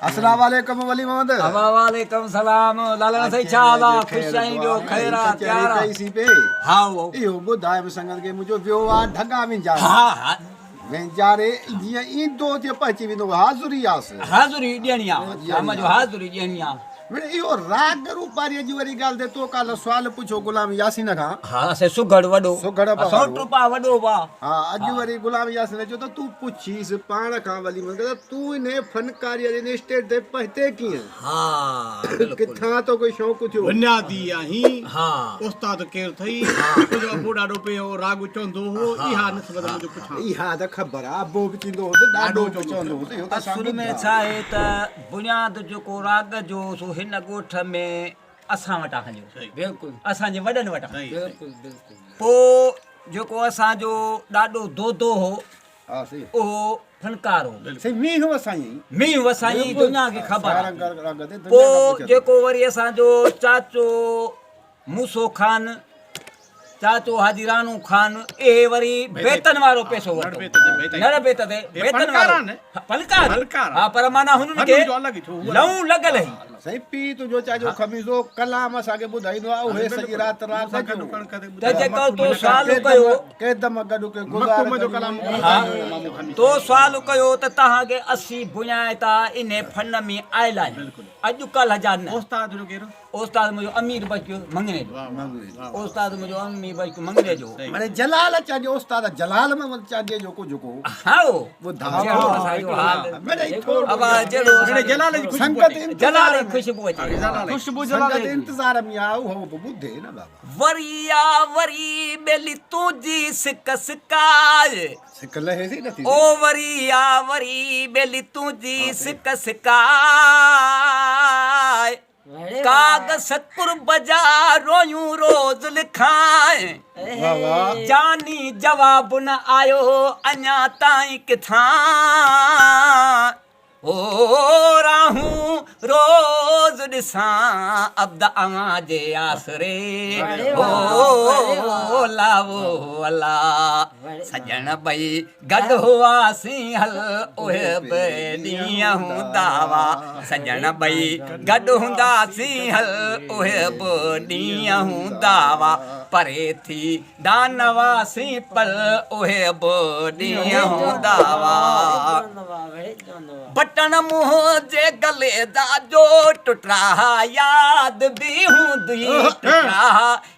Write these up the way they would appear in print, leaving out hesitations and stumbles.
अस्सलाम वालेकुम वली मोहम्मद। वालेकुम सलाम। लाला सही चाला खुश आइयो खैरा प्यारा कैसी पे हां वो इहो ॿुधाए बि संगत के मुंहिंजो वियो आहे ढगा विंजा हां वेंजारे जीअं ईंदो तीअं पहुची वेंदो हाज़ुरी आसि हाज़ुरी ॾियणी आहे शाम जो हाज़ुरी ॾियणी आहे। इहो राग रूपारीअ जी वरी ॻाल्हि ते तो काल्ह सुवाल पुछो गुलाम यासीन खां। हां से सुगड़ वडो सुगड़ पा 100 रुपया वडो बा। हां अॼु वरी गुलाम यासीन चयो त तूं पुछीस पाण खां वली मगर तूं इन फनकारीअ जे स्टेज ते पहुते कीअं। हां किथां तो कोई शौक़ थियो बुनियादी आही हां उस्ताद केर थई तुझो बूढ़ा ॾोपियो राग चवंदो हो इहा नस्बत मुंहिंजो पुछां इहा त ख़बर आहे अबो बि चवंदो हो ॾाढो चवंदो हो इहो त असुल में छा आहे त बुनियाद जेको राग जो सो हिन ॻोठ में असां वटां खणियो बिल्कुलु असांजे वॾनि वटां बिल्कुलु बिल्कुलु पोइ जेको असांजो ॾाढो दोदो हो हा सही उहो फनकार हो सही मींहुं वसाई मींहुं वसाई दुनिया खे ख़बर आहे। राग ते पोइ जेको वरी असांजो चाचो मूसो खान चाचो हाजी रानू खान ए वरी वेतन वारो पैसो वठो न बेत ते वेतन वारो फनकार हा पर माना हुननि खे लऊं लॻल ही सही पी तुंहिंजो चाचो खमीज़ो कलाम असांखे ॿुधाईंदो आहे उहे सॼी राति राग त जेको तो सुवाल कयो केदम गॾु के गुज़ार जो कलाम तो सुवाल कयो त तव्हांखे 80 बुनियाद इन फन में आयल आहिनि अॼुकल्ह जा न। उस्ताद जो केरो उस्ताद मुंहिंजो अमीर बचो मंगने जो उस्ताद मुंहिंजो अमीर बचो मंगने जो माने जलाल चाजे उस्ताद जलाल में चाजे जो हाओ ॿुधा असांजो हाल अब जहिड़ो जलाल जी संगत जलाल खुशबू अचे खुशबू संगत इंतज़ार में आ हो ॿुधे न बाबा वरिया वरी बेली तुंहिंजी सिक सिकाए सिक लहे सी नथी ओ वरिया वरी बेली तुंहिंजी सिक सिकाए कागज़ कुर्ब जा रोयूं रोज़ लिखाए जानी जवाब न आयो अञा ताईं किथां ओ राहूं रोज़ ॾिसां अब्द अवां जे आसरे ओ लावो अला सजण ॿई गॾु हुआसीं हल उहे बि ॾींहं हूंदा हुआ सजण ॿई गॾु हूंदासीं हल उहे बि ॾींहं हूंदा हुआ परे थी दानवासीं पल उहे बि ॾींहं हूंदा हुआ बटन मुंह जे गले जा जो टुटरा याद भी हूंदी टुटरा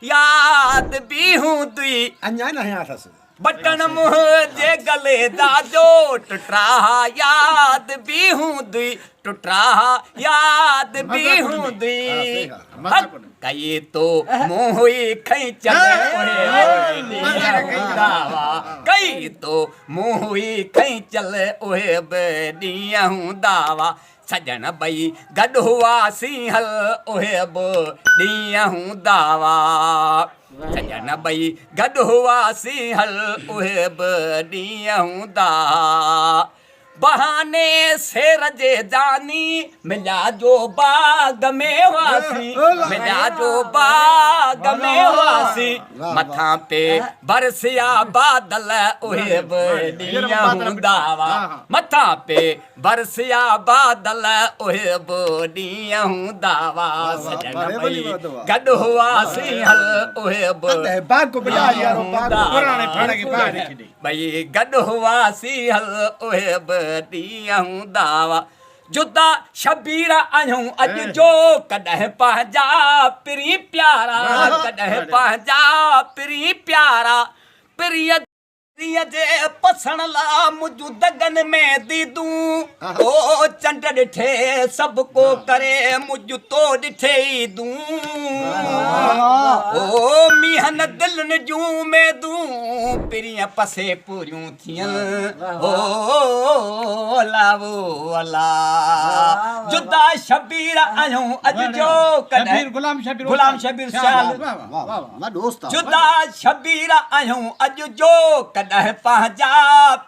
याद भी हूंदी अञा न आया अथसि बटन मुंह जे गले जा जो टुटरा याद भी हूंदी टुटरा याद भी हूंदी कई तो मुंह ही खई चले कई तो मुंह ही खई चले ओहे ॾींहं हूंदा हुआ सजण ॿई गॾु हुआसीं हल उहे बि ॾींहं हूंदा हुआ सजण ॿई गॾु हुआसीं हल उहे बि ॾींहं हूंदा बहाने शेर जे जानी मिलिया जो बाग में हुआसीं मिलिया जो बाग में हुआसीं मथां पे बरसिया बादल उहे बि ॾींहं हूंदा हुआ मथां पे बरसिया बादल उहे बि ॾींहं हूंदा हुआ सजण ॿई गॾु हुआसीं हल उहे बि ॿई गॾु हुआसीं हल उहे बि ॾींहं हूंदा हुआ जुदा शबीर आहियूं अॼु जो कॾहिं पंहिंजा पिरी प्यारा कॾहिं पंहिंजा पिरी प्यारा पिरीअ जे पसण ला मुंहिंजूं दगन में दीदूं ओ चंड ॾिठे सभु को करे मुंहिंजूं तो ॾिठे ईदूं ओ मीहन दिलनि जूं मेदूं पिरीअ पसे पूरियूं थियनि ओ लावो अला जुदा शबीर आहियूं अॼु जो कॾहिं गुलाम शबीर जुदा शबीर आहियूं अॼु जो कॾहिं पंहिंजा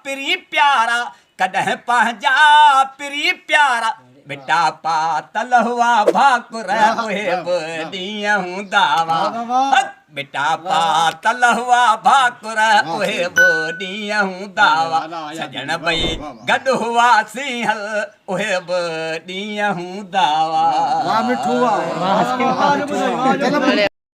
पिरी प्यारा कॾहिं पंहिंजा पिरी प्यारा बेटा पातल हुआ भाकुर ओहे बड़िया हूंदा वा बेटा पातल हुआ भाकुर ओहे बड़िया हूंदा वा सजण भई गॾु हुआ सिंहल ओहे बड़िया हूंदा वा वाह मिठू वाह